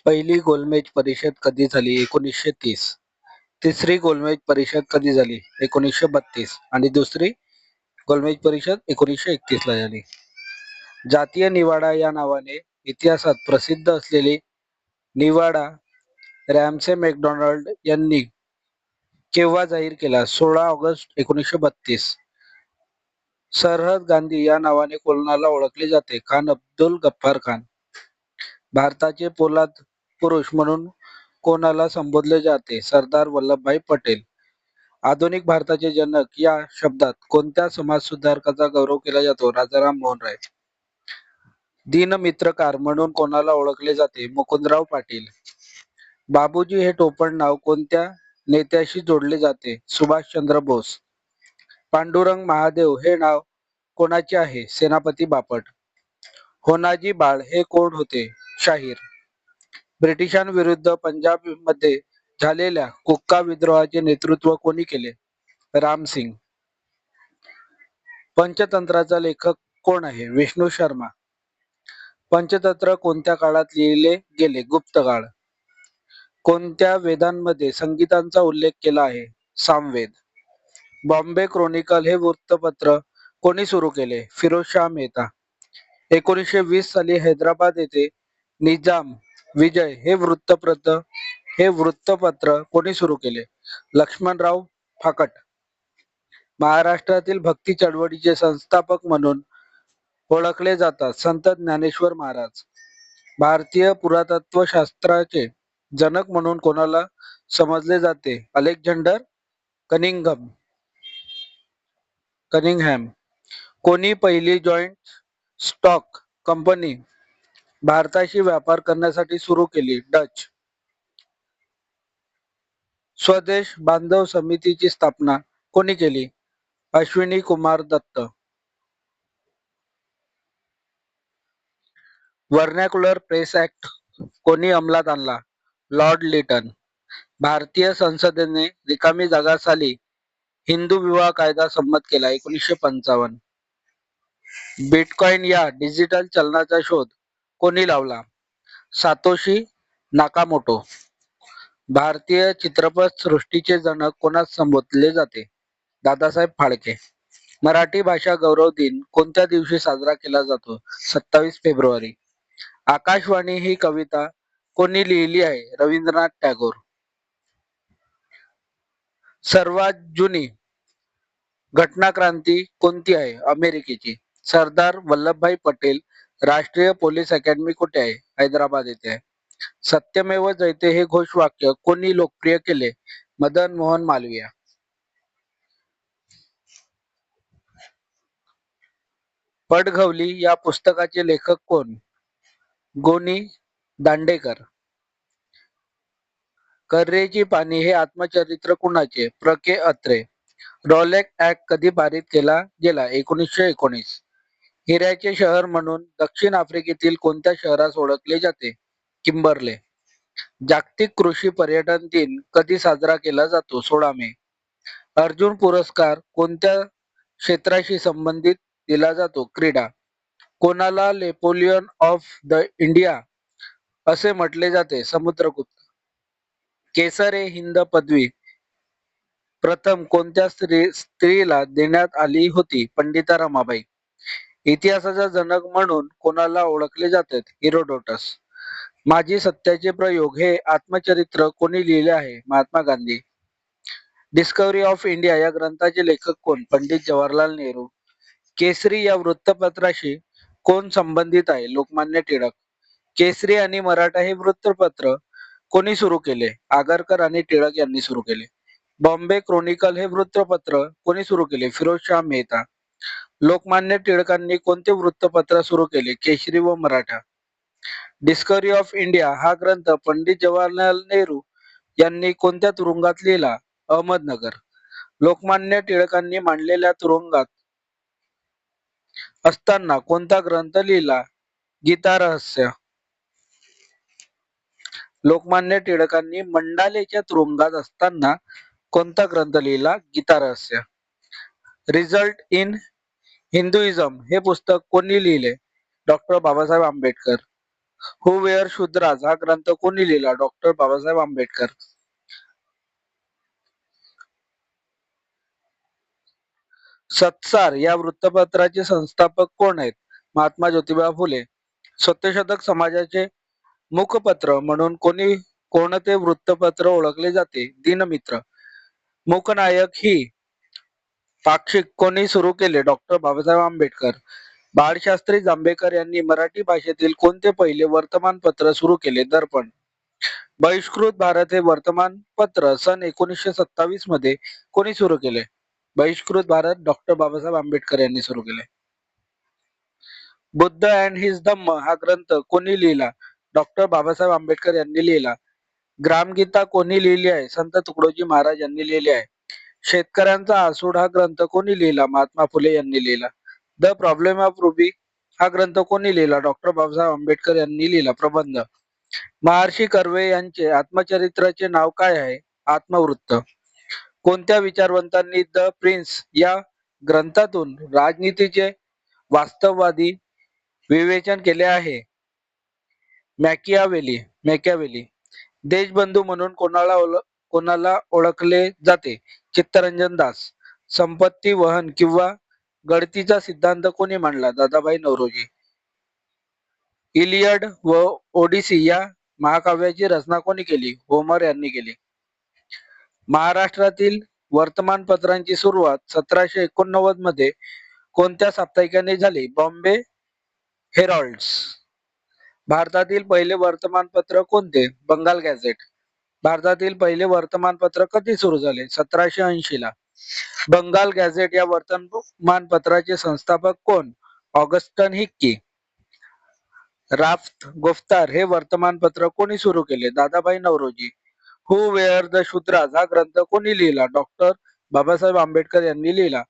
पहिली गोलमेज परिषद कधी झाली? 1930. तिसरी गोलमेज परिषद कधी झाली? 1932. आणि दुसरी गोलमेज परिषद 1931 ला झाली. जातीय निवाडा या नावाने इतिहासात प्रसिद्ध असलेली निवाडा रॅमसे मॅकडोनाल्ड यांनी केव्हा जाहीर केला? 16 ऑगस्ट 1932. सरहद गांधी या नावाने कोणाला ओळखले जाते? खान अब्दुल गफ्फार खान. भारताचे पोलाद पुरुष म्हणून कोणाला संबोधले जाते? सरदार वल्लभभाई पटेल. आधुनिक भारताचे जनक या शब्दात कोणत्या समाजसुधारकाचा गौरव केला जातो? राजाराम मोहन राय. दीनमित्रकार म्हणून कोणाला ओळखले जाते? मुकुंदराव पाटील. बाबूजी हे टोपण नाव कोणत्या नेत्याशी जोडले जाते? सुभाषचंद्र बोस. पांडुरंग महादेव हे नाव कोणाचे आहे? सेनापती बापट. होनाजी बाळ हे कोण होते? शाहीर. ब्रिटिशांविरुद्ध पंजाबमध्ये झालेल्या कुक्का विद्रोहाचे नेतृत्व कोणी केले? रामसिंग. पंचतंत्राचा लेखक कोण आहे? विष्णू शर्मा. पंचतंत्र कोणत्या काळात लिहिले गेले? गुप्त काळ. कोणत्या वेदांमध्ये संगीताचा उल्लेख केला आहे? सामवेद. बॉम्बे क्रॉनिकल हे वृत्तपत्र कोणी सुरू केले? फिरोजशाह मेहता. 1920 साली हैदराबाद येथे निजाम विजय हे वृत्तपत्र कोणी सुरू केले? लक्ष्मणराव फाकट. महाराष्ट्रातील भक्ती चळवळीचे संस्थापक म्हणून ओळखले जातात संत ज्ञानेश्वर महाराज. भारतीय पुरातत्व शास्त्राचे जनक म्हणून कोणाला समजले जाते? Alexander Cunningham. कोणी पहिली जॉईंट स्टॉक कंपनी भारताशी व्यापार करण्यासाठी सुरू केली? डच. स्वदेश बांधव समितीची स्थापना कोणी केली? Ashwini Kumar Dutt. Vernacular press act कोणी अंमलात आणला? Lord Lytton. भारतीय संसदेने रिकामी जागा साली हिंदू विवाह कायदा संमत केला? 1955. बिटकॉइन या डिजिटल चलनाचा शोध कोणी लावला? Satoshi Nakamoto. भारतीय चित्रपट सृष्टीचे जनक कोणास संबोधले जाते? दादासाहेब फाळके. मराठी भाषा गौरव दिन कोणत्या दिवशी साजरा केला जातो? 27 फेब्रुवारी. आकाशवाणी ही कविता कोणी लिहिली आहे? रवींद्रनाथ टागोर. सर्वात जुनी घटनाक्रांती कोणती आहे? अमेरिकेची. सरदार वल्लभभाई पटेल राष्ट्रीय पोलीस अकॅडमी कुठे आहे? हैदराबाद येथे आहे. सत्यमेव जयते हे घोषवाक्य कोणी लोकप्रिय केले? मदन मोहन मालवीय. पडघवली या पुस्तकाचे लेखक कोण? गोनी दांडेकर. कर्रेची पाने हे आत्मचरित्र कुणाचे? प्र के अत्रे. रॉलेट ऍक्ट कधी पारित केला गेला? 1919. हिऱ्याचे शहर म्हणून दक्षिण आफ्रिकेतील कोणत्या शहरास ओळखले जाते? किंबर्ले. जागतिक कृषी पर्यटन दिन कधी साजरा केला जातो? 16 मे. अर्जुन पुरस्कार कोणत्या क्षेत्राशी संबंधित दिला जातो? क्रीडा. कोणाला नेपोलियन ऑफ द इंडिया असे म्हटले जाते? समुद्रगुप्त. केसर ए हिंद पदवी प्रथम कोणत्या स्त्रीला देण्यात आली होती? पंडिता रमाबाई. इतिहासाचा जनक म्हणून कोणाला ओळखले जातात? हिरोडोटस. माझी सत्याचे प्रयोग हे आत्मचरित्र कोणी लिहिले आहे? Mahatma Gandhi. Discovery of India या ग्रंथाचे लेखक कोण? पंडित जवाहरलाल नेहरू. केसरी या वृत्तपत्राशी कोण संबंधित आहे? लोकमान्य टिळक. केसरी आणि मराठा हे वृत्तपत्र कोणी सुरू केले? आगरकर आणि टिळक यांनी सुरू केले. बॉम्बे क्रॉनिकल हे वृत्तपत्र कोणी सुरू केले? फिरोजशाह मेहता. लोकमान्य टिळकांनी कोणते वृत्तपत्र सुरू केले? केसरी व मराठा. डिस्कव्हरी ऑफ इंडिया हा ग्रंथ पंडित जवाहरलाल नेहरू यांनी कोणत्या तुरुंगात लिहिला? अहमदनगर. लोकमान्य टिळकांनी मांडलेल्या तुरुंगात असताना कोणता ग्रंथ लिहिला? गीता रहस्य. लोकमान्य टिळकांनी मंडालेच्या तुरुंगात असताना कोणता ग्रंथ लिहिला? गीता रहस्य. रिझल्ट इन हिंदुइझम हे पुस्तक कोणी लिहिले? डॉक्टर बाबासाहेब आंबेडकर. हु वेअर शूद्राज हा ग्रंथ कोणी लिहिला? डॉक्टर बाबासाहेब आंबेडकर. सत्सार या वृत्तपत्राचे संस्थापक कोण आहेत? महात्मा ज्योतिबा फुले. सत्यशोधक समाजाचे मुखपत्र म्हणून कोणते वृत्तपत्र ओळखले जाते? दिनमित्र. मूकनायक ही पाक्षिक कोणी सुरू केले? डॉक्टर बाबासाहेब आंबेडकर. बाळशास्त्री जांभेकर यांनी मराठी भाषेतील कोणते पहिले वर्तमानपत्र सुरू केले? दर्पण. बहिष्कृत भारत हे वर्तमानपत्र सन 1927 मध्ये कोणी सुरू केले? बहिष्कृत भारत डॉक्टर बाबासाहेब आंबेडकर यांनी सुरू केले. बुद्ध अँड हिज धम्म हा ग्रंथ कोणी लिहिला? डॉक्टर बाबासाहेब आंबेडकर यांनी लिहिला. ग्रामगीता कोणी लिहिली आहे? संत तुकडोजी महाराज यांनी लिहिली आहे. शेतकऱ्यांचा आसूड हा ग्रंथ कोणी लिहिला? महात्मा फुले यांनी लिहिला. द प्रॉब्लेम ऑफ रुबी हा ग्रंथ कोणी लिहिला? डॉक्टर बाबासाहेब आंबेडकर यांनी लिहिला. प्रबंध. महर्षी कर्वे यांचे आत्मचरित्राचे नाव काय आहे? आत्मवृत्त. कोणत्या विचारवंतांनी द प्रिन्स या ग्रंथातून राजनीतीचे वास्तववादी विवेचन केले आहे? मॅकियावेली. देशबंधू म्हणून कोणाला ओळखले जाते? चित्तरंजन दास. संपत्ती वहन किंवा गळतीचा सिद्धांत कोणी मांडला? दादाभाई नौरोजी. इलियड व ओडिसी या महाकाव्याची रचना कोणी केली? होमर यांनी केली. महाराष्ट्रातील वर्तमानपत्रांची सुरुवात 1789 मध्ये कोणत्या साप्ताहिकाने झाली? बॉम्बे हेरॉल्ड्स. भारतातील पहिले वर्तमानपत्र कोणते? बंगाल गॅझेट. भारतातील पहिले वर्तमानपत्र कधी सुरू झाले? 1780 ला. बंगाल गॅझेट या वर्तमानपत्राचे संस्थापक कोण? Augustan Hickey. राफ्त गोफ्तार हे वर्तमानपत्र कोणी सुरू केले? Dadabhai Naoroji. Who were the Shudras हा ग्रंथ कोणी लिहिला? डॉक्टर बाबासाहेब आंबेडकर यांनी लिहिला.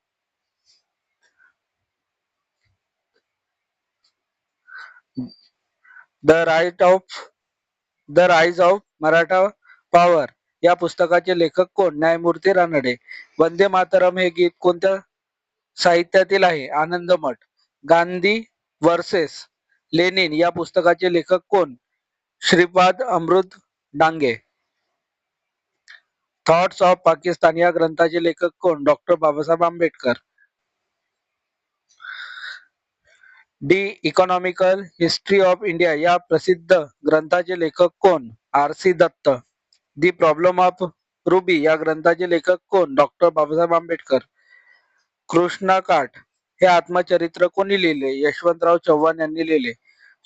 The rise of Maratha power या पुस्तकाचे लेखक कोण? न्यायमूर्ती रानडे. वंदे मातरम हे गीत कोणत्या साहित्यातील आहे? आनंदमठ. गांधी वर्सेस लेनिन या पुस्तकाचे लेखक कोण? श्रीपाद अमृत डांगे. थॉट्स ऑफ पाकिस्तान या ग्रंथाचे लेखक कोण? Doctor Babasaheb Ambedkar. The economical history of India या प्रसिद्ध ग्रंथाचे लेखक कोण? R C. Dutt. The problem of rupee या ग्रंथाचे लेखक कोण? डॉक्टर बाबासाहेब आंबेडकर. कृष्णा काठ हे आत्मचरित्र कोणी लिहिले? यशवंतराव चव्हाण यांनी लिहिले.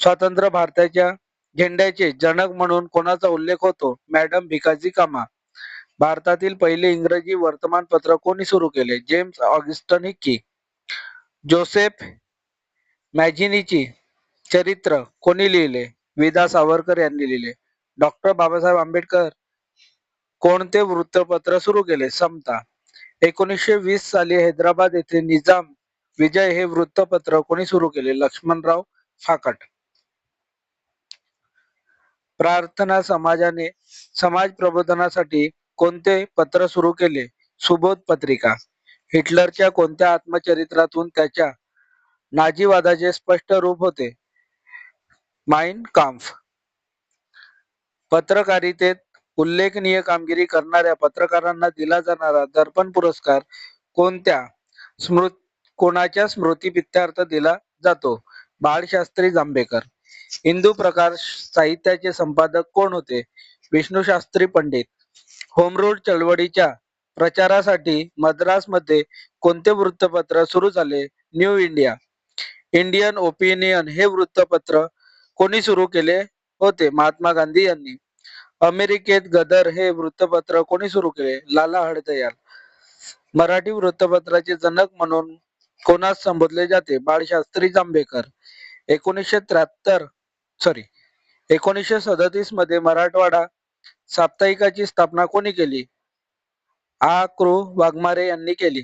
स्वतंत्र भारताच्या झेंड्याचे जनक म्हणून कोणाचा उल्लेख होतो? मॅडम भिकाजी कामा. भारतातील पहिले इंग्रजी वर्तमानपत्र कोणी सुरू केले? James Augustan Hickey. जोसेफ मॅझिनीची चरित्र कोणी लिहिले? विदा सावरकर यांनी लिहिले. डॉक्टर बाबासाहेब आंबेडकर कोणते वृत्तपत्र सुरू केले? समता. 1920 साली हैदराबाद येथे निजाम विजय हे वृत्तपत्र कोणी सुरू केले? लक्ष्मणराव फाकट. प्रार्थना समाजाने समाज प्रबोधनासाठी कोणते पत्र सुरू केले? सुबोध पत्रिका. हिटलरच्या कोणत्या आत्मचरित्रातून त्याच्या नाझीवादाचे स्पष्ट रूप होते? माइन काम्फ. पत्रकारितेत उल्लेखनीय कामगिरी करणाऱ्या पत्रकारांना दिला जाणारा दर्पण पुरस्कार कोणाच्या स्मृतिप्रित्यर्थ दिला जातो? बाळशास्त्री जांभेकर. हिंदू प्रकाश साहित्याचे संपादक कोण होते? विष्णुशास्त्री पंडित. होमरूल चळवळीच्या प्रचारासाठी मद्रासमध्ये कोणते वृत्तपत्र सुरू झाले? New India. इंडियन ओपिनियन हे वृत्तपत्र कोणी सुरू केले होते? महात्मा गांधी यांनी. अमेरिकेत गदर हे वृत्तपत्र कोणी सुरू केले? लाला हरदयाल. मराठी वृत्तपत्राचे जनक म्हणून कोणास संबोधले जाते? बाळशास्त्री जांभेकर. 1937 मध्ये मराठवाडा साप्ताहिकाची स्थापना कोणी केली? आ. कृ. वाघमारे यांनी केली.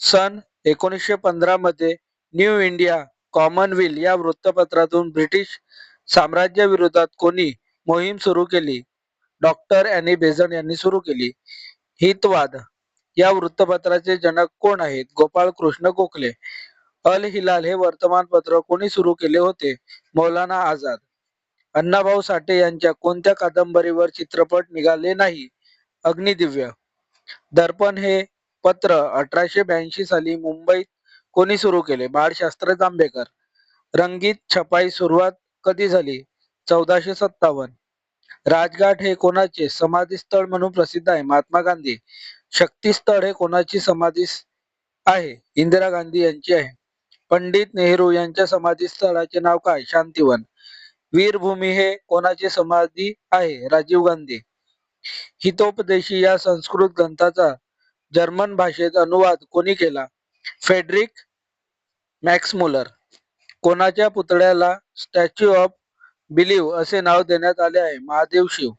सन 1915 मध्ये न्यू इंडिया कॉमनवेल्थ या वृत्तपत्रातून ब्रिटिश साम्राज्याविरोधात कोणी मोहीम सुरू केली? डॉक्टर ॲनी बेझंट यांनी सुरू केली. हितवाद या वृत्तपत्राचे जनक कोण आहेत? गोपाळ कृष्ण गोखले. अल हिलाल हे वर्तमानपत्र कोणी सुरू केले होते? मौलाना आझाद. अण्णाभाऊ साठे यांच्या कोणत्या कादंबरीवर चित्रपट निघाले नाही? अग्निदिव्य. दर्पण हे पत्र 1882 साली मुंबईत कोणी सुरू केले? बाळशास्त्री जांभेकर. रंगीत छपाई सुरुवात कधी झाली? 1457. राजघाट हे कोणाचे समाधीस्थळ म्हणून प्रसिद्ध आहे? महात्मा गांधी. शक्तीस्थळ हे कोणाची समाधी आहे? इंदिरा गांधी यांची आहे. पंडित नेहरू यांच्या समाधीस्थळाचे नाव काय? शांतिवन. वीरभूमी हे कोणाची समाधी आहे? राजीव गांधी. हितोपदेशी या संस्कृत ग्रंथाचा जर्मन भाषेत अनुवाद कोणी केला? Friedrich Max Muller. कोणाच्या पुतळ्याला स्टॅच्यू ऑफ बिलीव्ह असे नाव देण्यात आले आहे? Mahadev Shiv.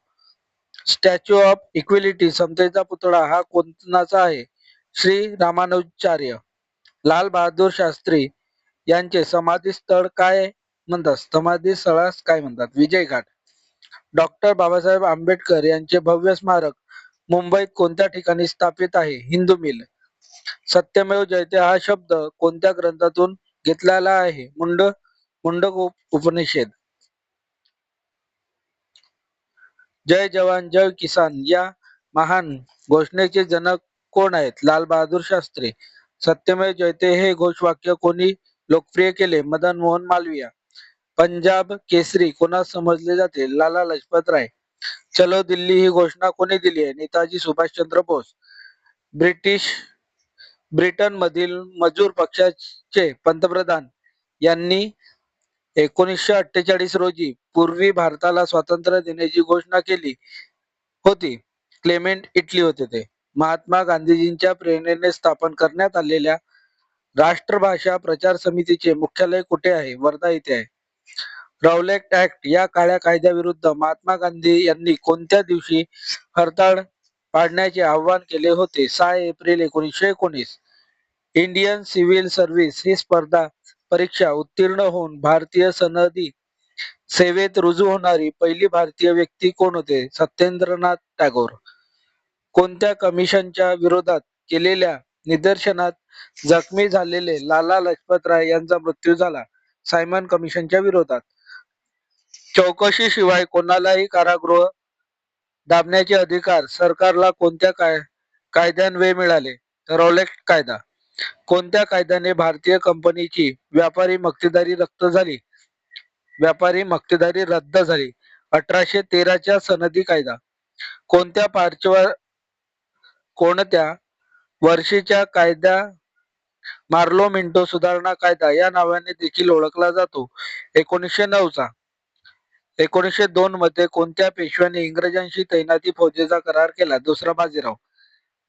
Statue of equality समतेचा पुतळा हा कोणाचा आहे? श्री रामानुजाचार्य. लाल बहादूर शास्त्री यांचे समाधीस्थळ काय म्हणतात? समाधी स्थळास काय म्हणतात? विजय घाट. डॉक्टर बाबासाहेब आंबेडकर यांचे भव्य स्मारक मुंबईत कोणत्या ठिकाणी स्थापित आहे? हिंदू मिल. सत्यमेव जयते हा शब्द कोणत्या ग्रंथातून घेतलेला आहे? मुंडक उपनिषद. जय जवान जय किसान या महान घोषणेचे जनक कोण आहेत? लाल बहादूर शास्त्री. सत्यमेव जयते हे घोषवाक्य कोणी लोकप्रिय केले? मदन मोहन मालवीय. पंजाब केसरी कोणास समजले जाते? लाला लजपत राय. चलो दिल्ली ही घोषणा कोणी दिली आहे? नेताजी सुभाषचंद्र बोस. ब्रिटन मधील मजूर पक्षाचे पंतप्रधान यांनी 1948 रोजी पूर्वी भारताला स्वातंत्र्य देण्याची घोषणा केली होती. क्लेमेंट इटली होते ते. महात्मा गांधीजींच्या प्रेरणेने स्थापन करण्यात आलेल्या राष्ट्रभाषा प्रचार समितीचे मुख्यालय कुठे आहे? वर्धा येथे आहे. रॉलेट ऍक्ट या काळ्या कायद्याविरुद्ध महात्मा गांधी यांनी कोणत्या दिवशी हरताळ पाडण्याचे आवाहन केले होते? 6 एप्रिल 1919. इंडियन सिव्हिल सर्व्हिस ही स्पर्धा परीक्षा उत्तीर्ण होऊन भारतीय सनदी सेवेत रुजू होणारी पहिली भारतीय व्यक्ती कोण होते? सत्येंद्रनाथ टागोर. कोणत्या कमिशनच्या विरोधात केलेल्या निदर्शनात जखमी झालेले लाला लजपत राय यांचा मृत्यू झाला? सायमन कमिशनच्या विरोधात. चौकशीशिवाय कोणालाही कारागृह दाबण्याचे अधिकार सरकारला कोणत्या कायद्यान्वये मिळाले? रॉलेट कायदा. कोणत्या कायद्याने भारतीय कंपनीची व्यापारी मक्तेदारी रद्द झाली? 1813 सनदी कायदा. कोणत्या वर्षीच्या कायदा मार्लो मिंटो सुधारणा कायदा या नावाने देखील ओळखला जातो? 1909 1902 मध्ये कोणत्या पेशव्याने इंग्रजांशी तैनाती फौजेचा करार केला? दुसरा बाजीराव.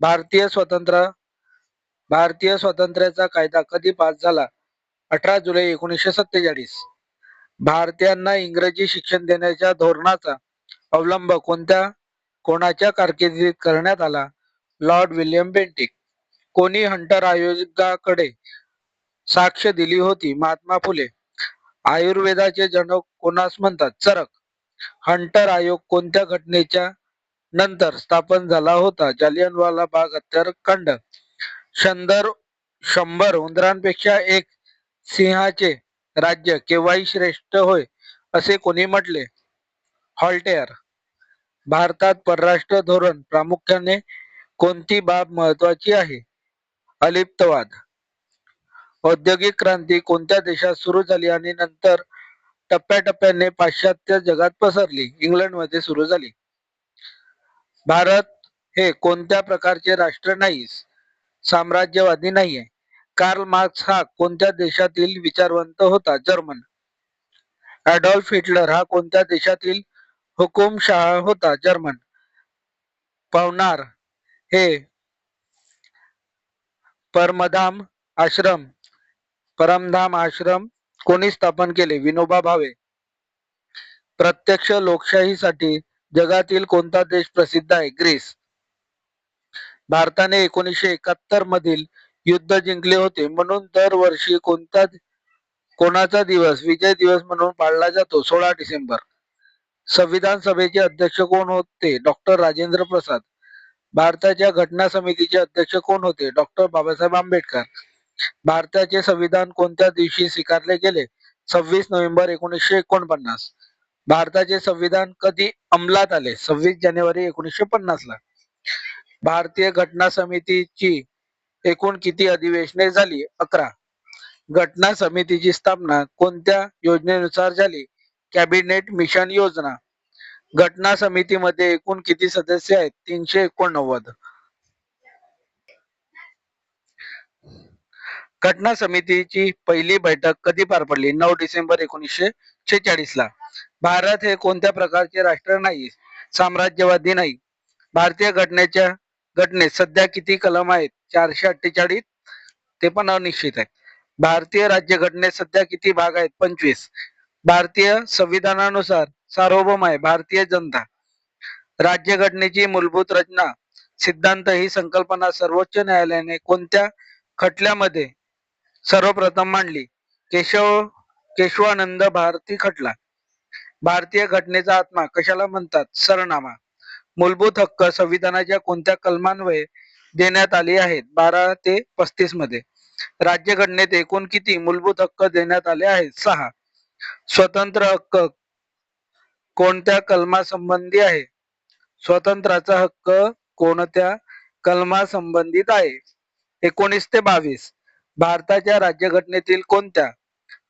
भारतीय स्वातंत्र्याचा कायदा कधी पास झाला? 18 जुलै 1947. भारतीयांना इंग्रजी शिक्षण देण्याच्या धोरणाचा अवलंब कोणाच्या कारकिर्दीत करण्यात आला? Lord William Bentinck. कोणी हंटर आयोगाकडे साक्ष दिली होती? महात्मा फुले. आयुर्वेदाचे जनक कोणास म्हणतात? चरक. हंटर आयोग कोणत्या घटनेच्या नंतर स्थापन झाला होता? जालियनवाला बाग हत्याकांड. 100 उंदरांपेक्षा एक सिंहाचे राज्य केव्हाही श्रेष्ठ होय असे कोणी म्हटले? हॉल्टेअर. भारतात परराष्ट्र धोरण प्रामुख्याने कोणती बाब महत्वाची आहे? अलिप्तवाद. औद्योगिक क्रांती कोणत्या देशात सुरू झाली आणि नंतर टप्प्याटप्प्याने पाश्चात्य जगात पसरली? इंग्लंडमध्ये सुरू झाली. भारत हे कोणत्या प्रकारचे राष्ट्र नाही? साम्राज्यवादी नाहीये. कार्ल मार्क्स हा कोणत्या देशातील विचारवंत होता? जर्मन. ॲडॉल्फ हिटलर हा कोणत्या देशातील हुकुमशहा होता? जर्मन. पवनार हे परमधाम आश्रम कोणी स्थापन केले? विनोबा भावे. प्रत्यक्ष लोकशाहीसाठी जगातील कोणता देश प्रसिद्ध आहे? ग्रीस. भारताने 1971 मधील युद्ध जिंकले होते म्हणून दरवर्षी कोणाचा दिवस विजय दिवस म्हणून पाळला जातो? 16 डिसेंबर. संविधान सभेचे अध्यक्ष कोण होते? डॉक्टर राजेंद्र प्रसाद. भारताच्या घटना समितीचे अध्यक्ष कोण होते? डॉक्टर बाबासाहेब आंबेडकर. भारताचे संविधान कोणत्या दिवशी स्वीकारले गेले? 26 नोव्हेंबर 1949. भारताचे संविधान कधी अंमलात आले? 26 जानेवारी 1950 ला. भारतीय घटना समितीची एकूण किती अधिवेशने झाली? 11. घटना समितीची स्थापना कोणत्या योजनेनुसार झाली? कॅबिनेट मिशन योजना. घटना समितीमध्ये एकूण किती सदस्य आहेत? 389. घटना समितीची पहिली बैठक कधी पार पडली? 9 डिसेंबर 1946 ला. भारत हे कोणत्या प्रकारचे राष्ट्र नाही? साम्राज्यवादी नाही. भारतीय घटनेत सध्या किती कलम आहेत? 448. ते पण अनिश्चित आहे. भारतीय राज्यघटनेत सध्या किती भाग आहेत? 25. भारतीय संविधानानुसार सार्वभौम आहे भारतीय जनता. राज्यघटनेची मूलभूत रचना सिद्धांत ही संकल्पना सर्वोच्च न्यायालयाने कोणत्या खटल्यामध्ये सर्वप्रथम मांडली? केशवानंद भारती खटला. भारतीय घटनेचा आत्मा कशाला म्हणतात? सरनामा. मूलभूत हक्क संविधानाच्या कोणत्या कलमान्वये देण्यात आले आहेत? 12 ते 35 मध्ये. राज्यघटनेत एकूण किती मूलभूत हक्क देण्यात आले आहेत? 6. स्वतंत्र हक्क कोणत्या कलमासंबंधी आहे? स्वतंत्राचा हक्क कोणत्या कलमासंबंधित आहे? 19 ते 22. भारताच्या राज्यघटनेतील कोणत्या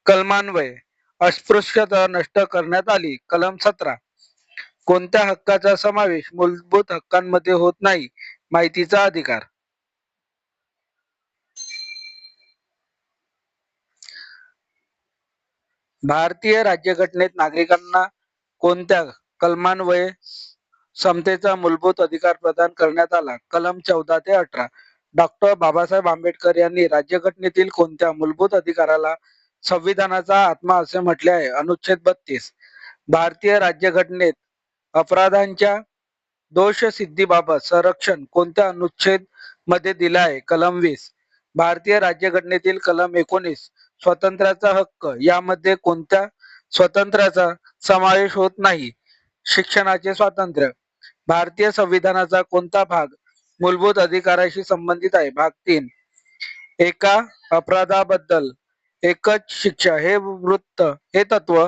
कलमान्वये अस्पृश्यता नष्ट करण्यात आली? कलम 17. कोणत्या हक्काचा समावेश मूलभूत हक्कांमध्ये होत नाही? माहितीचा अधिकार. भारतीय राज्यघटनेत नागरिकांना कोणत्या कलमान्वये समतेचा मूलभूत अधिकार प्रदान करण्यात आला? कलम 14 ते 18. डॉक्टर बाबासाहेब आंबेडकर यांनी राज्यघटनेतील कोणत्या मूलभूत अधिकाराला संविधानाचा आत्मा असे म्हटले आहे? अनुच्छेद 32. भारतीय राज्यघटनेत अपराधांच्या दोषसिद्धीबाबत संरक्षण कोणत्या अनुच्छेद मध्ये दिले आहे? कलम 20. भारतीय राज्यघटनेतील कलम 19 स्वातंत्र्याचा हक्क यामध्ये कोणत्या स्वातंत्र्याचा समावेश होत नाही? शिक्षणाचे स्वातंत्र्य. भारतीय संविधानाचा कोणता भाग मूलभूत अधिकाराशी संबंधित आहे? भाग 3. एका अपराधाबद्दल एकच शिक्षा हे तत्व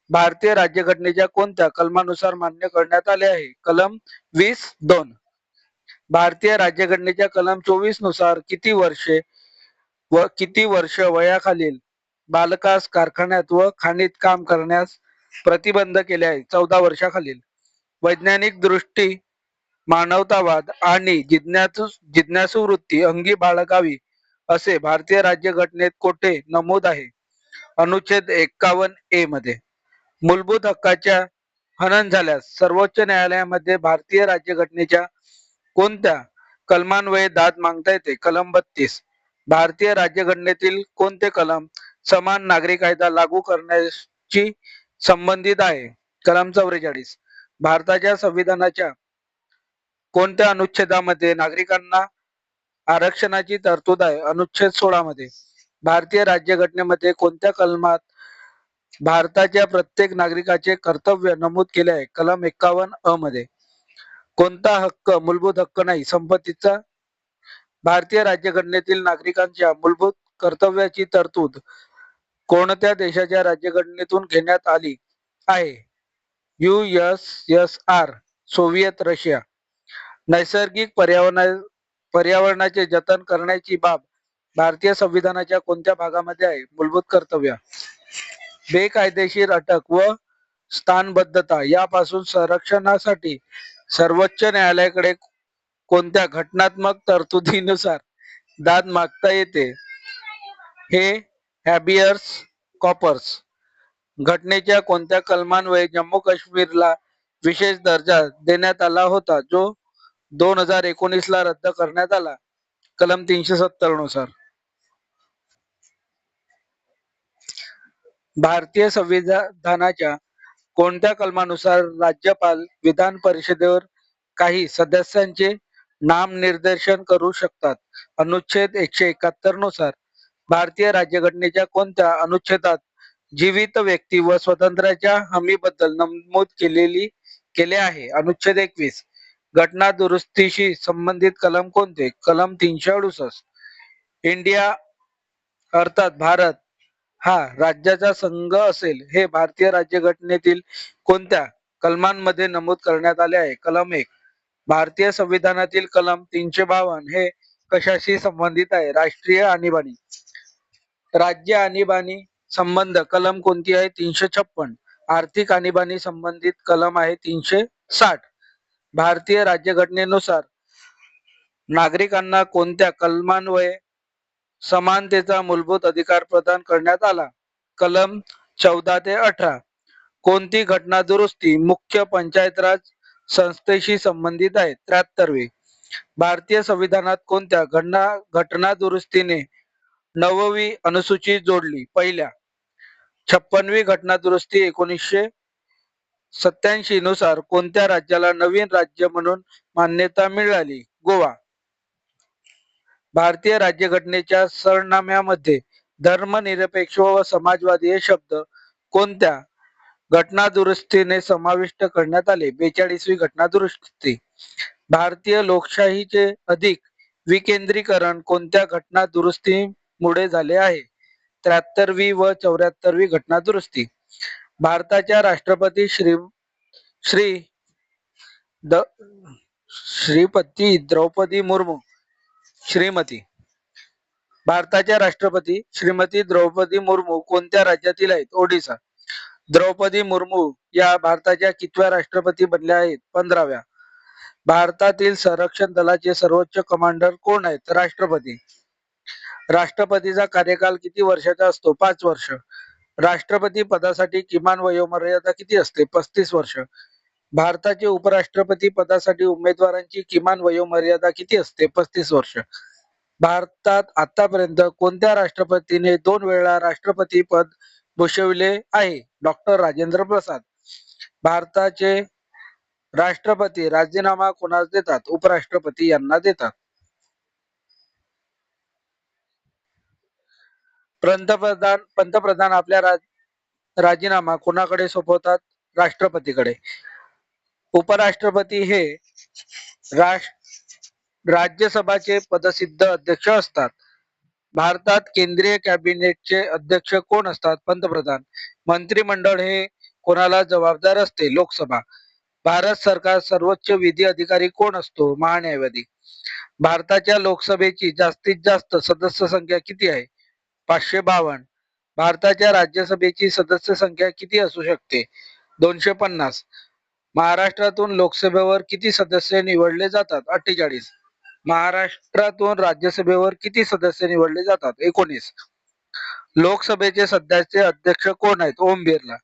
भारतीय राज्यघटनेच्या कोणत्या कलमानुसार मान्य करण्यात आले आहे? कलम 20(2). भारतीय राज्यघटनेच्या कलम 24 नुसार किती वर्ष वयाखालील बालकास कारखान्यात व खाणीत काम करण्यास प्रतिबंध केले आहे? 14 वर्षाखालील. वैज्ञानिक दृष्टी, मानवतावाद आणि जिज्ञासू वृत्ती अंगी बाळगावी असे भारतीय राज्यघटनेत कोठे नमूद आहे? अनुच्छेद 51A मध्ये. मूलभूत हक्काच्या हनन झाल्यास सर्वोच्च न्यायालयामध्ये भारतीय राज्यघटनेच्या कोणत्या कलमान्वये दाद मागता येते? कलम 32. भारतीय राज्यघटनेतील कोणते कलम समान नागरी कायदा लागू करण्याशी संबंधित आहे? कलम 44. भारताच्या संविधानाच्या कोणत्या अनुच्छेदामध्ये नागरिकांना आरक्षणाची तरतूद आहे? अनुच्छेद 16 मध्ये. भारतीय राज्यघटनेमध्ये कोणत्या कलमात भारताच्या प्रत्येक नागरिकाचे कर्तव्य नमूद केले आहे? कलम 51(अ) मध्ये. कोणता हक्क मूलभूत हक्क नाही? संपत्तीचा. भारतीय राज्यघटनेतील नागरिकांच्या मूलभूत कर्तव्याची तरतूद कोणत्या देशाच्या राज्यघटनेतून घेण्यात आली आहे? USSR, Soviet Russia. नैसर्गिक पर्यावरणाचे जतन करण्याची बाब भारतीय संविधानाच्या कोणत्या भागामध्ये आहे? मूलभूत कर्तव्य. बेकायदेशीर अटक व स्थानबद्धता यापासून संरक्षणासाठी सर्वोच्च न्यायालयाकडे कोणत्या घटनात्मक तरतुदीनुसार दाद मागता येते? हे हॅबियस कॉर्पस. घटनेच्या कोणत्या कलमान्वये जम्मू काश्मीरला विशेष दर्जा देण्यात आला होता जो 2019 ला रद्द करण्यात आला? कलम 370 नुसार. भारतीय संविधानाच्या कोणत्या कलमानुसार राज्यपाल विधान परिषदेवर काही सदस्यांचे नामनिर्देशन करू शकतात? अनुच्छेद 171 नुसार. भारतीय राज्यघटनेच्या कोणत्या अनुच्छेदात जीवित व्यक्ती व स्वातंत्र्याच्या हमीबद्दल नमूद केले आहे? अनुच्छेद 21. घटना दुरुस्तीशी संबंधित कलम कोणते? कलम 368. अर्थात भारत हा राज्याचा संघ असेल हे भारतीय राज्यघटनेतील कोणत्या कलमांमध्ये नमूद करण्यात आले आहे? कलम 1. भारतीय संविधानातील कलम 352 हे कशाशी संबंधित आहे? राष्ट्रीय आणीबाणी. राज्य आणीबाणी संबंध कलम कोणती आहे? 356. आर्थिक आणीबाणी संबंधित कलम आहे 360. भारतीय राज्यघटनेनुसार नागरिकांना कोणत्या कलमान्वये समानतेचा मूलभूत अधिकार प्रदान करण्यात आला? कलम 14 ते 18. कोणती घटना दुरुस्ती मुख्य पंचायत राज संस्थेशी संबंधित आहे? 73वी. भारतीय संविधानात कोणत्या घटना दुरुस्तीने 9वी अनुसूची जोडली? पहिल्या. 56वी घटना दुरुस्ती 1987 नुसार कोणत्या राज्याला नवीन राज्य म्हणून मान्यता मिळाली? गोवा. भारतीय राज्यघटनेच्या सरनाम्यामध्ये धर्मनिरपेक्ष व समाजवादी हे शब्द कोणत्या घटना दुरुस्तीने समाविष्ट करण्यात आले? 42वी घटना दुरुस्ती. भारतीय लोकशाहीचे अधिक विकेंद्रीकरण कोणत्या घटना दुरुस्तीमुळे झाले आहे? 73वी व 74वी घटना दुरुस्ती. भारताच्या राष्ट्रपती श्री द श्रीपती द्रौपदी मुर्मू श्रीमती भारताच्या राष्ट्रपती श्रीमती द्रौपदी मुर्मू कोणत्या राज्यातील आहेत? ओडिसा. द्रौपदी मुर्मू या भारताच्या कितव्या राष्ट्रपती बनल्या आहेत? 15व्या. भारतातील संरक्षण दलाचे सर्वोच्च कमांडर कोण आहेत? राष्ट्रपती. राष्ट्रपतीचा कार्यकाल किती वर्षाचा असतो? 5 वर्ष. राष्ट्रपती पदासाठी किमान वयोमर्यादा किती असते? 35 वर्ष. भारताचे उपराष्ट्रपती पदासाठी उमेदवारांची किमान वयोमर्यादा किती असते? 35 वर्ष. भारतात आतापर्यंत कोणत्या राष्ट्रपतीने 2 वेळा राष्ट्रपती पद भूषविले आहे? डॉक्टर राजेंद्र प्रसाद. भारताचे राष्ट्रपती राजीनामा कोणास देतात? उपराष्ट्रपती यांना देतात. पंतप्रधान आपल्या राजीनामा कोणाकडे सोपवतात? राष्ट्रपतीकडे. उपराष्ट्रपती हे राज्यसभाचे पदसिद्ध अध्यक्ष असतात. भारतात केंद्रीय कॅबिनेटचे अध्यक्ष कोण असतात? पंतप्रधान. मंत्रिमंडळ हे कोणाला जबाबदार असते? लोकसभा. भारत सरकार सर्वोच्च विधी अधिकारी कोण असतो? महान्यायवादी. भारताच्या लोकसभेची जास्तीत जास्त सदस्य संख्या किती आहे? 552. भारताच्या राज्यसभेची सदस्य संख्या किती असू शकते? 250. महाराष्ट्रातून लोकसभेवर किती सदस्य निवडले जातात? 48. महाराष्ट्रातून राज्यसभेवर किती सदस्य निवडले जातात? 19. लोकसभेचे सध्याचे अध्यक्ष कोण आहेत? ओम बिर्ला.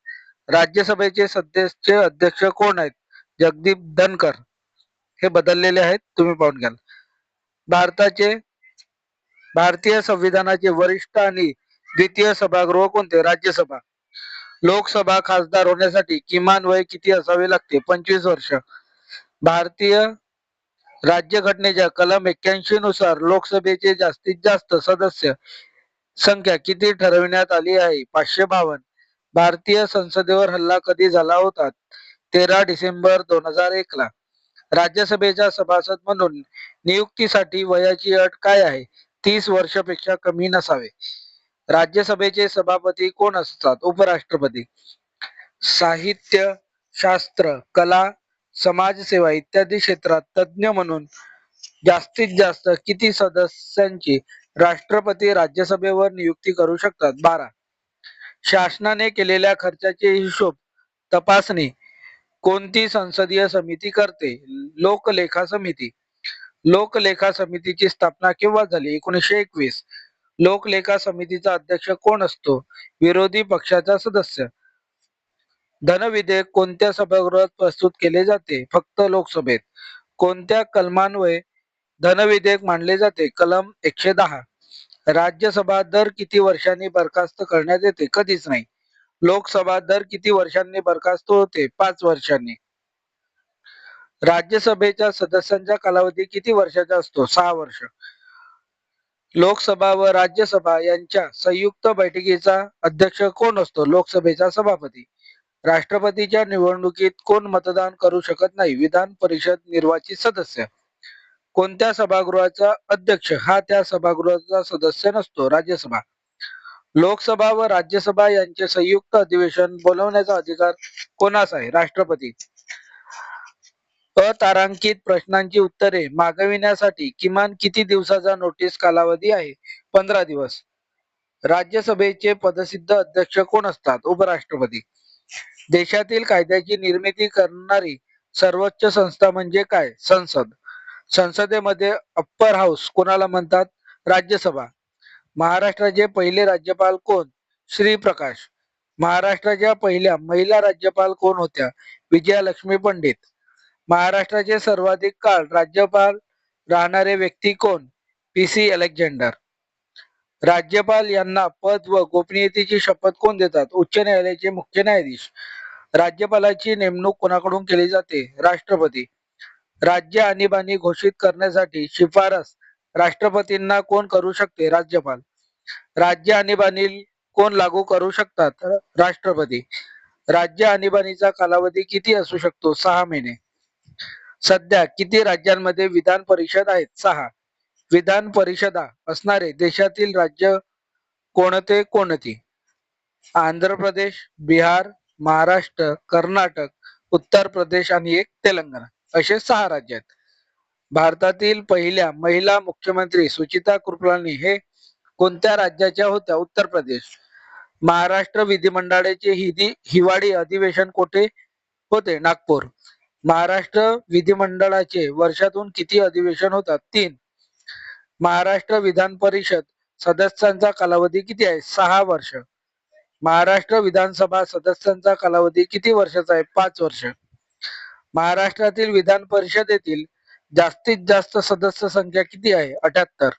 राज्यसभेचे सध्याचे अध्यक्ष कोण आहेत? जगदीप धनकर. हे बदललेले आहेत, तुम्ही पाहून घ्याल. भारतीय संविधानाचे वरिष्ठ आणि द्वितीय सभागृह कोणते? राज्यसभा. लोकसभा खासदार होण्यासाठी किमान वय किती असावे लागते? 25 वर्ष. भारतीय राज्यघटनेच्या कलम 81 नुसार लोकसभेचे जास्तीत जास्त सदस्य संख्या किती ठरविण्यात आली आहे? 552. भारतीय संसदेवर हल्ला कधी झाला होता? 13 डिसेंबर 2001 ला. राज्यसभेचा सभासद म्हणून नियुक्तीसाठी वयाची अट काय आहे? 30 वर्षापेक्षा कमी नसावे. राज्यसभेचे सभापती कोण असतात? उपराष्ट्रपती. साहित्य, शास्त्र, कला, समाजसेवा इत्यादी क्षेत्रात तज्ञ म्हणून जास्तीत जास्त किती सदस्यांची राष्ट्रपती राज्यसभेवर नियुक्ती करू शकतात? 12. शासनाने केलेल्या खर्चाचे हिशोब तपासणी कोणती संसदीय समिती करते? लोकलेखा समिती. लोकलेखा समितीची स्थापना केव्हा झाली? 1921. लोकलेखा समितीचा अध्यक्ष कोण असतो? विरोधी पक्षाचा सदस्य. धनविधेयक कोणत्या सभागृहात प्रस्तुत केले जाते? फक्त लोकसभेत. कोणत्या कलमान्वये धनविधेयक मांडले जाते? कलम 110. राज्यसभा दर किती वर्षांनी बरखास्त करण्यात येते? कधीच नाही. लोकसभा दर किती वर्षांनी बरखास्त होते? 5 वर्षांनी. राज्यसभेच्या सदस्यांचा कालावधी किती वर्षाचा असतो? 6 वर्ष. लोकसभा व राज्यसभा यांच्या संयुक्त बैठकीचा अध्यक्ष कोण असतो? लोकसभेचा सभापती. राष्ट्रपतीच्या निवडणुकीत कोण मतदान करू शकत नाही? विधान परिषद निर्वाचित सदस्य. कोणत्या सभागृहाचा अध्यक्ष हा त्या सभागृहाचा सदस्य नसतो? राज्यसभा. लोकसभा व राज्यसभा यांचे संयुक्त अधिवेशन बोलवण्याचा अधिकार कोणास आहे? राष्ट्रपती. अतारांकित प्रश्नांची उत्तरे मागविण्यासाठी किमान किती दिवसाचा नोटीस कालावधी आहे? 15 दिवस. राज्यसभेचे पदसिद्ध अध्यक्ष कोण असतात? उपराष्ट्रपती. देशातील कायद्याची निर्मिती करणारी सर्वोच्च संस्था म्हणजे काय? संसद. संसदेमध्ये अप्पर हाऊस कोणाला म्हणतात? राज्यसभा. महाराष्ट्राचे पहिले राज्यपाल कोण? श्री प्रकाश. महाराष्ट्राच्या पहिल्या महिला राज्यपाल कोण होत्या? विजयालक्ष्मी पंडित. महाराष्ट्राचे सर्वाधिक काळ राज्यपाल राहणारे व्यक्ती कोण? पी.सी. अलेक्झांडर. राज्यपाल यांना पद व गोपनीयतेची शपथ कोण देतात? उच्च न्यायालयाचे मुख्य न्यायाधीश. राज्यपालाची नेमणूक कोणाकडून केली जाते? राष्ट्रपती. राज्य आणीबाणी घोषित करण्यासाठी शिफारस राष्ट्रपतींना कोण करू शकते? राज्यपाल. राज्य आणीबाणी कोण लागू करू शकतात? राष्ट्रपती. राज्य आणीबाणीचा कालावधी किती असू शकतो? 6 महिने. सध्या किती राज्यांमध्ये विधान परिषद आहेत? 6. विधान परिषदा असणारे देशातील राज्य कोणते कोणती? आंध्र प्रदेश, बिहार, महाराष्ट्र, कर्नाटक, उत्तर प्रदेश आणि एक तेलंगणा असे 6 राज्य आहेत. भारतातील पहिल्या महिला मुख्यमंत्री सुचिता कृपलानी हे कोणत्या राज्याच्या होत्या? उत्तर प्रदेश. महाराष्ट्र विधिमंडळाचे हिवाळी अधिवेशन कोठे होते? नागपूर. महाराष्ट्र विधिमंडळाचे वर्षातून किती अधिवेशन होतात? 3. महाराष्ट्र विधान परिषद सदस्यांचा कालावधी किती आहे? 6 वर्ष. महाराष्ट्र विधानसभा सदस्यांचा कालावधी किती वर्षाचा आहे? 5 वर्ष. महाराष्ट्रातील विधान परिषदेतील जास्तीत जास्त सदस्य संख्या किती आहे? 78.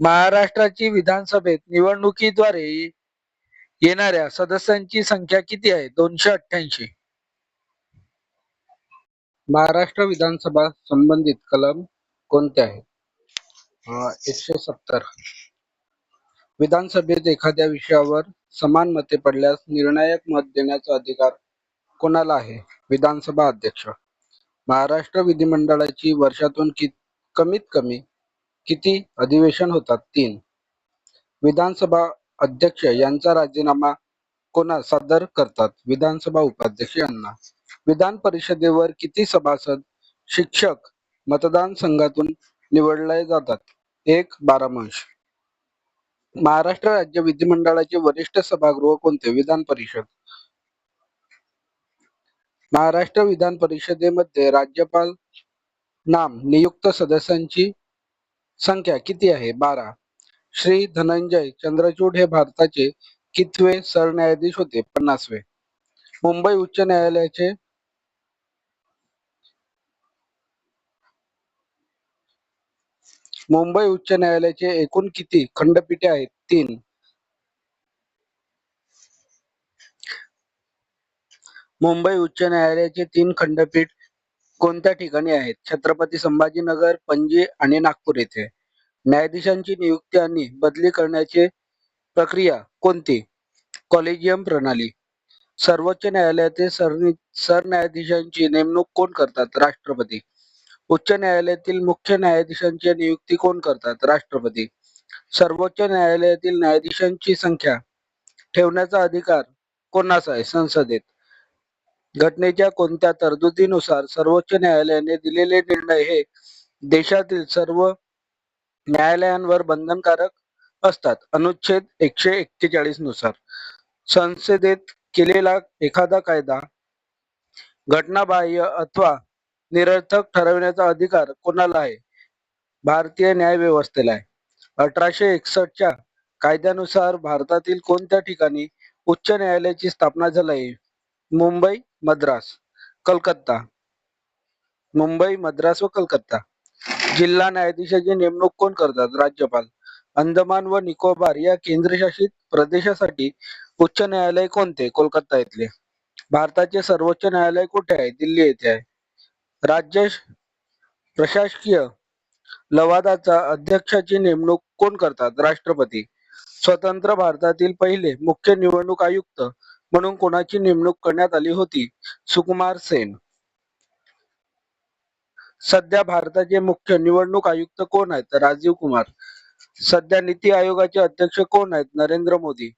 महाराष्ट्राची विधानसभेत निवडणुकीद्वारे येणाऱ्या सदस्यांची संख्या किती आहे? 288. महाराष्ट्र विधानसभा संबंधित कलम कोणते आहे? 170. विधानसभेत एखाद्या विषयावर समान मते पडल्यास निर्णायक मत देण्याचा अधिकार कोणाला आहे? विधानसभा अध्यक्ष. महाराष्ट्र विधिमंडळाची वर्षातून कमीत कमी किती अधिवेशन होतात? 3. विधानसभा अध्यक्ष यांचा राजीनामा कोणास सादर करतात? विधानसभा उपाध्यक्ष यांना. विधान परिषदेवर किती सभासद शिक्षक मतदारसंघातून निवडले जातात? 1 12 महाराष्ट्र राज्य विधिमंडळाचे वरिष्ठ सभागृह कोणते? विधान परिषद. महाराष्ट्र विधान परिषदेमध्ये राज्यपाल नाम नियुक्त सदस्यांची संख्या किती आहे? 12. श्री धनंजय चंद्रचूड हे भारताचे कितवे सरन्यायाधीश होते? 50वे. मुंबई उच्च न्यायालयाचे एकूण किती खंडपीठे आहेत? 3. मुंबई उच्च न्यायालयाचे 3 खंडपीठ कोणत्या ठिकाणी आहेत? छत्रपती संभाजीनगर, पणजी आणि नागपूर येथे. न्यायाधीशांची नियुक्ती आणि बदली करण्याची प्रक्रिया कोणती? कॉलेजियम प्रणाली. सर्वोच्च न्यायालयाचे सरन्यायाधीशांची नेमणूक कोण करतात? राष्ट्रपती. उच्च न्यायालयातील मुख्य न्यायाधीशांची नियुक्ती कोण करतात? राष्ट्रपती. सर्वोच्च न्यायालयातील न्यायाधीशांची संख्या ठेवण्याचा अधिकार कोणास आहे? संसदेत. घटनेच्या कोणत्या तरतुदीनुसार सर्वोच्च न्यायालयाने दिलेले निर्णय हे देशातील सर्व न्यायालयांवर बंधनकारक असतात? अनुच्छेद 141 नुसार. संसदेत केलेला एखादा कायदा घटनाबाह्य अथवा निरर्थक ठरविण्याचा अधिकार कोणाला आहे? भारतीय न्याय व्यवस्थेला आहे. 1861च्या कायद्यानुसार भारतातील कोणत्या ठिकाणी उच्च न्यायालयाची स्थापना झाली? मुंबई, मद्रास, कलकत्ता. मुंबई, मद्रास व कलकत्ता. जिल्हा न्यायाधीशाची नेमणूक कोण करतात? राज्यपाल. अंदमान व निकोबार या केंद्रशासित प्रदेशासाठी उच्च न्यायालय कोणते? कोलकाता येथले. भारताचे सर्वोच्च न्यायालय कुठे आहे? दिल्ली येथे आहे. राज्य प्रशासकीय लवादाचा अध्यक्षाची नेमणूक कोण करतात? राष्ट्रपती. स्वतंत्र भारतातील पहिले मुख्य निवडणूक आयुक्त म्हणून कोणाची नेमणूक करण्यात आली होती? सुकुमार सेन. सध्या भारताचे मुख्य निवडणूक आयुक्त कोण आहेत? राजीव कुमार. सध्या नीती आयोगाचे अध्यक्ष कोण आहेत? नरेंद्र मोदी.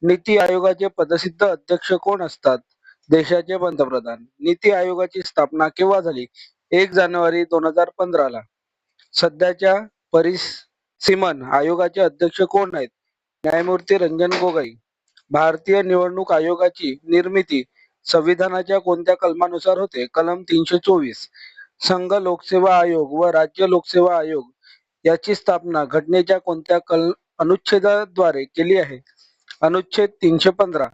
नीती आयोगाचे पदसिद्ध अध्यक्ष कोण असतात? देशाचे पंतप्रधान. नीती आयोगाची स्थापना केव्हा झाली? 1 जानेवारी 2015 ला. सध्याच्या परिसीमन आयोगाचे अध्यक्ष कोण आहेत? न्यायमूर्ती रंजन गोगोई. भारतीय निवडणूक आयोगाची निर्मिती संविधानाच्या कोणत्या कलमानुसार होते? कलम 324. संघ लोकसेवा आयोग व राज्य लोकसेवा आयोग याची स्थापना घटनेच्या कोणत्या अनुच्छेदाद्वारे केली आहे? अनुच्छेद 315.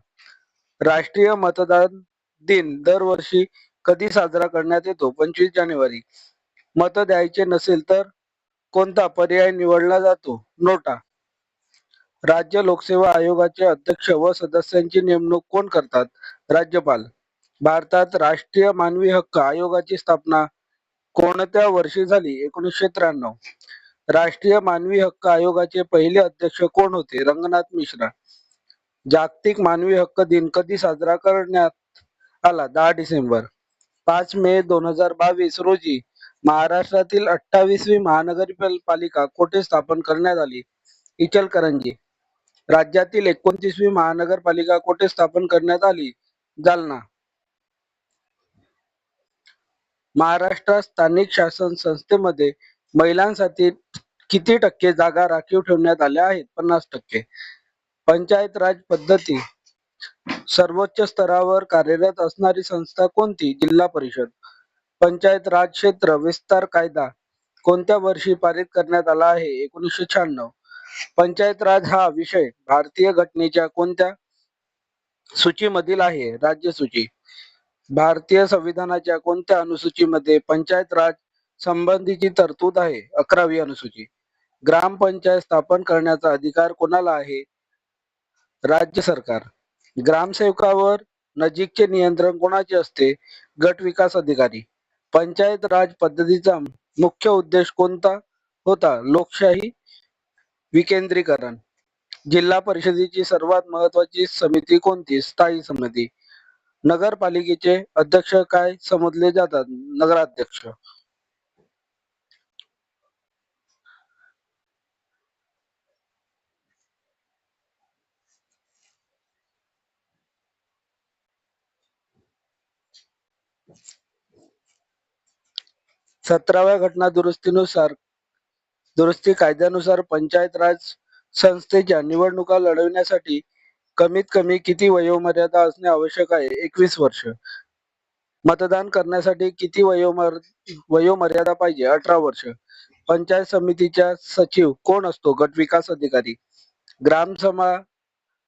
राष्ट्रीय मतदान दिन दरवर्षी कधी साजरा करण्यात येतो? 25 जानेवारी. मत द्यायचे नसेल तर कोणता पर्याय निवडला जातो? नोटा. राज्य लोकसेवा आयोगाचे अध्यक्ष व सदस्यांची नेमणूक कोण करतात? राज्यपाल. भारतात राष्ट्रीय मानवी हक्क आयोगाची स्थापना कोणत्या वर्षी झाली? 1993. राष्ट्रीय मानवी हक्क आयोगाचे पहिले अध्यक्ष कोण होते? रंगनाथ मिश्रा. जागतिक मानवी हक्क दिन कधी साजरा करण्यात आला? 10 डिसेंबर. 5 मे 2022 रोजी महाराष्ट्रातील 28वी महानगरपालिका कोठे स्थापन करण्यात आली? इचलकरंजी. राज्यातील 29वी महानगरपालिका कोठे स्थापन करण्यात आली? जालना. महाराष्ट्रात स्थानिक शासन संस्थेमध्ये महिलांसाठी किती टक्के जागा राखीव ठेवण्यात आल्या आहेत? 50%. पंचायत राज पद्धती सर्वोच्च स्तरावर कार्यरत असणारी संस्था कोणती? जिल्हा परिषद. पंचायत राज क्षेत्र विस्तार कायदा कोणत्या वर्षी पारित करण्यात आला आहे? 1996. पंचायत राज हा विषय भारतीय घटनेच्या कोणत्या सूचीमधील आहे? राज्य सूची. भारतीय संविधानाच्या कोणत्या अनुसूचीमध्ये पंचायत राज संबंधीची तरतूद आहे? 11वी अनुसूची. ग्रामपंचायत स्थापन करण्याचा अधिकार कोणाला आहे? राज्य सरकार. ग्रामसेवकावर नजीकचे नियंत्रण कोणाचे असते? गट विकास अधिकारी. पंचायत राज पद्धतीचा मुख्य उद्देश कोणता होता? लोकशाही विकेंद्रीकरण. जिल्हा परिषदेची सर्वात महत्वाची समिती कोणती? स्थायी समिती. नगरपालिकेचे अध्यक्ष काय समजले जातात? नगराध्यक्ष. 17व्या घटना दुरुस्ती कायद्यानुसार पंचायत राज संस्थेच्या निवडणुका लढविण्यासाठी कमीत कमी किती वयोमर्यादा असणे आवश्यक आहे? 21 वर्ष. मतदान करण्यासाठी किती वयोमर्यादा पाहिजे? 18 वर्ष. पंचायत समितीचा सचिव कोण असतो? गट विकास अधिकारी. ग्रामसभा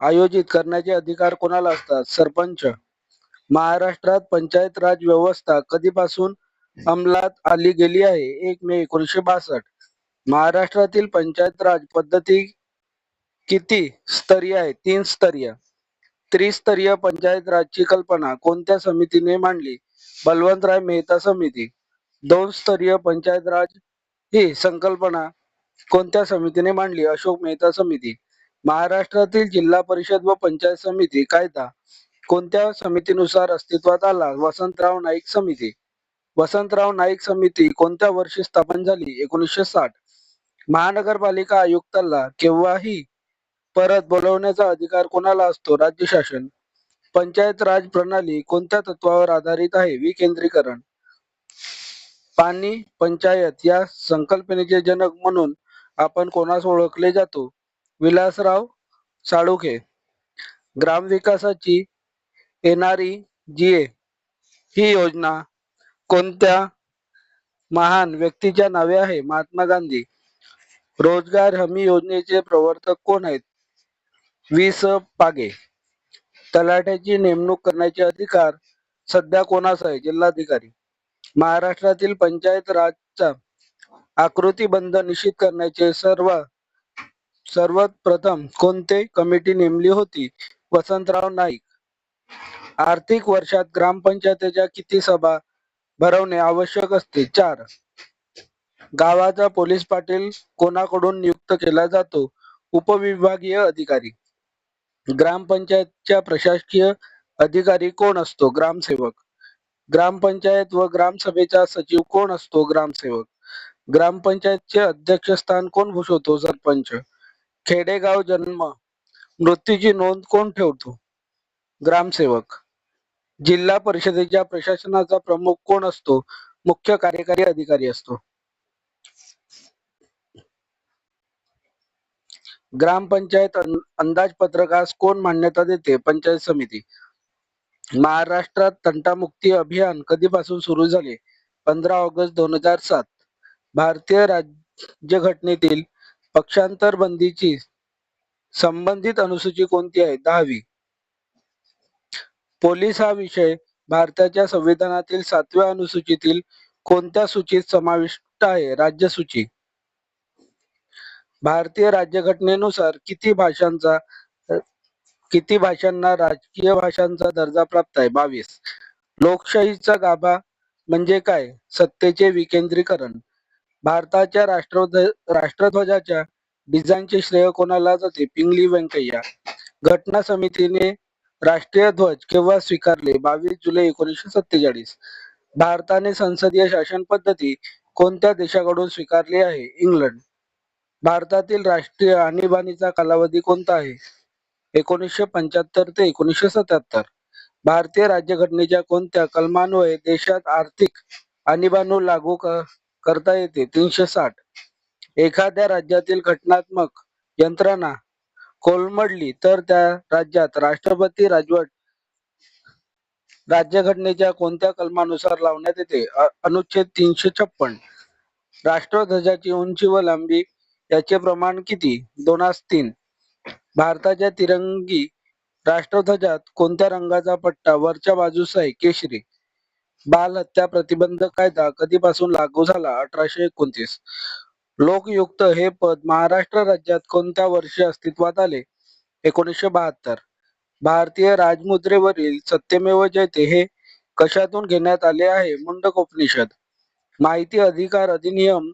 आयोजित करण्याचे अधिकार कोणाला असतात? सरपंच. महाराष्ट्रात पंचायत राज व्यवस्था कधीपासून अंमलात आली गेली आहे? 1 मे 1962. महाराष्ट्रातील पंचायत राज पद्धती किती स्तरीय आहे? 3 स्तरीय. त्रिस्तरीय पंचायत राजची कल्पना कोणत्या समितीने मांडली? बलवंतराय मेहता समिती. 2 स्तरीय पंचायत राज ही संकल्पना कोणत्या समितीने मांडली? अशोक मेहता समिती. महाराष्ट्रातील जिल्हा परिषद व पंचायत समिती कायदा कोणत्या समितीनुसार अस्तित्वात आला? वसंतराव नाईक समिती. वसंतराव नाईक समिती कोणत्या वर्षी स्थापन झाली? 1960. महानगरपालिका आयुक्ताला केव्हाही परत बोलवण्याचा अधिकार कोणाला असतो? राज्य शासन. पंचायत राज प्रणाली कोणत्या तत्वावर आधारित आहे? विकेंद्रीकरण. पाणी पंचायत या संकल्पनेचे जनक म्हणून आपण कोणास ओळखले जातो? विलासराव साळुंखे. ग्रामविकासाची NREGA ही योजना कोणत्या महान व्यक्तीच्या नावे आहे? महात्मा गांधी. रोजगार हमी योजनेचे प्रवर्तक कोण आहेत? वि.स. पागे. तलाठ्याची नेमणूक करण्याचे अधिकार सध्या कोणास आहे? जिल्हाधिकारी. महाराष्ट्रातील पंचायत राजचा आकृतीबंध निश्चित करण्याचे सर्वात प्रथम कोणते कमिटी नेमली होती? वसंतराव नाईक. आर्थिक वर्षात ग्रामपंचायतीच्या किती सभा भरवणे आवश्यक असते? 4. गावाचा पोलीस पाटील कोणाकडून नियुक्त केला जातो? उपविभागीय अधिकारी. ग्रामपंचायतच्या प्रशासकीय अधिकारी कोण असतो? ग्रामसेवक. ग्रामपंचायत व ग्रामसभेचा सचिव कोण असतो? ग्रामसेवक. ग्रामपंचायतचे अध्यक्षस्थान कोण भूषवतो? सरपंच. खेडेगाव जन्म मृत्यूची नोंद कोण ठेवतो? ग्रामसेवक. जिल्हा परिषदेच्या प्रशासनाचा प्रमुख कोण असतो? मुख्य कार्यकारी अधिकारी असतो. ग्रामपंचायत अंदाजपत्रकास कोण मान्यता देते? पंचायत समिती. महाराष्ट्रात तंटामुक्ती अभियान कधीपासून सुरू झाले? 15 ऑगस्ट 2007. भारतीय राज्यघटनेतील पक्षांतर बंदीची संबंधित अनुसूची कोणती आहे? 10वी. पोलीस हा विषय भारताच्या संविधानातील 7व्या अनुसूचीतील कोणत्या सूचीत समाविष्ट आहे? राज्यसूची. भारतीय राज्यघटनेनुसार किती भाषांना राजकीय भाषांचा दर्जा प्राप्त आहे? 22. लोकशाहीचा गाभा म्हणजे काय? सत्तेचे विकेंद्रीकरण. भारताच्या राष्ट्रध्वजाच्या डिझाईनचे श्रेय कोणाला जाते? पिंगली व्यंकय्या. घटना समितीने राष्ट्रीय ध्वज केव्हा स्वीकारले? 22 जुलै 1947. भारताने संसदीय शासन पद्धती कोणत्या देशाकडून स्वीकारली आहे? इंग्लंड. भारतातील राष्ट्रीय आणीबाणीचा कालावधी कोणता आहे? 1975 ते 1977. भारतीय राज्यघटनेच्या कोणत्या कलमान्वये देशात आर्थिक आणीबाणी लागू करता येते? 360. एखाद्या राज्यातील घटनात्मक यंत्रणा कोलमडली तर त्या राज्यात राष्ट्रपती राजवट राज्यघटनेच्या कोणत्या कलमानुसार लावण्यात येते? अनुच्छेद 356. राष्ट्रध्वजाची उंची व लांबी याचे प्रमाण किती? 2:3. भारताच्या तिरंगी राष्ट्रध्वजात कोणत्या रंगाचा पट्टा वरच्या बाजूस आहे? केशरी. बाल हत्या प्रतिबंधक कायदा कधीपासून लागू झाला? 1829. लोकयुक्त हे पद महाराष्ट्र राज्यात कोणत्या वर्षी अस्तित्वात आले? 1972. भारतीय राजमुद्रेवरील सत्यमेव जयते हे कशातून घेण्यात आले आहे? मुंडकोपनिषद. माहिती अधिकार अधिनियम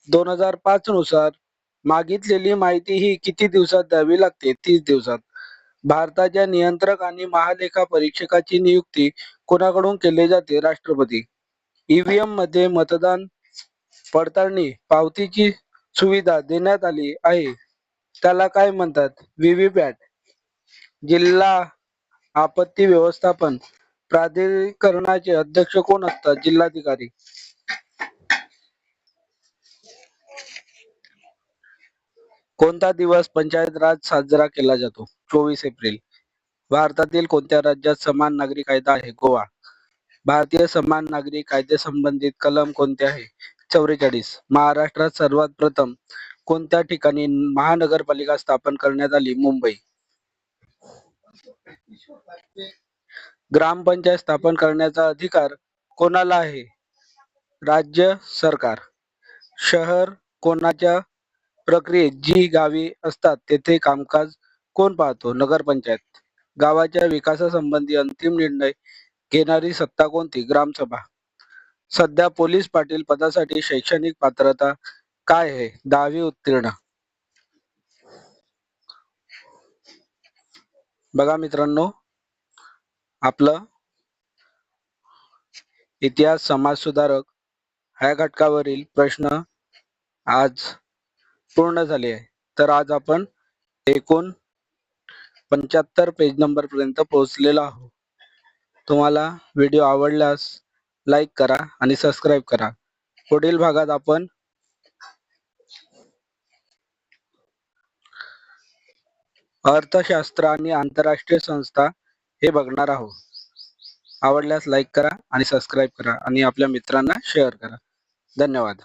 2005 नुसार मागितलेली माहिती ही किती दिवसात द्यावी लागते? 30 दिवसात. भारताच्या नियंत्रक आणि महालेखा परीक्षकाची नियुक्ती कोणाकडून केली जाते? राष्ट्रपती. ईव्हीएम मध्ये मतदान पडताळणी पावतीची सुविधा देण्यात आली आहे त्याला काय म्हणतात? व्हीव्हीपॅट. जिल्हा आपत्ती व्यवस्थापन प्राधिकरणाचे अध्यक्ष कोण असतात? जिल्हाधिकारी. कोणता दिवस पंचायत राज साजरा केला जातो? 24 एप्रिल. भारतातील कोणत्या राज्यात समान नागरी कायदा आहे? गोवा. भारतीय समान नागरी कायद्यासंबंधित कलम कोणते आहे? 44. महाराष्ट्रात सर्वात प्रथम कोणत्या ठिकाणी महानगरपालिका स्थापन करण्यात आली? मुंबई. ग्रामपंचायत स्थापन करण्याचा अधिकार कोणाला आहे? राज्य सरकार. शहर कोणाच्या प्रक्रियेत जी गावी असतात तेथे कामकाज कोण पाहतो? नगरपंचायत. गावाच्या विकासासंबंधी अंतिम निर्णय घेणारी सत्ता कोणती? ग्रामसभा. सध्या पोलीस पाटील पदासाठी शैक्षणिक पात्रता काय आहे? 10वी उत्तीर्ण. बघा मित्रांनो, आपलं इतिहास समाज सुधारक ह्या घटकावरील प्रश्न आज पूर्ण झाले आहे. तर आज आपण एकूण 75 पेज नंबर पर्यंत पोहोचलेलो आहोत. तुम्हाला व्हिडिओ आवडल्यास लाईक करा आणि सबस्क्राईब करा. पुढील भागात आपण अर्थशास्त्र आणि आंतरराष्ट्रीय संस्था हे बघणार आहोत. आवडल्यास लाईक करा आणि सबस्क्राईब करा आणि आपल्या मित्रांना शेअर करा. धन्यवाद.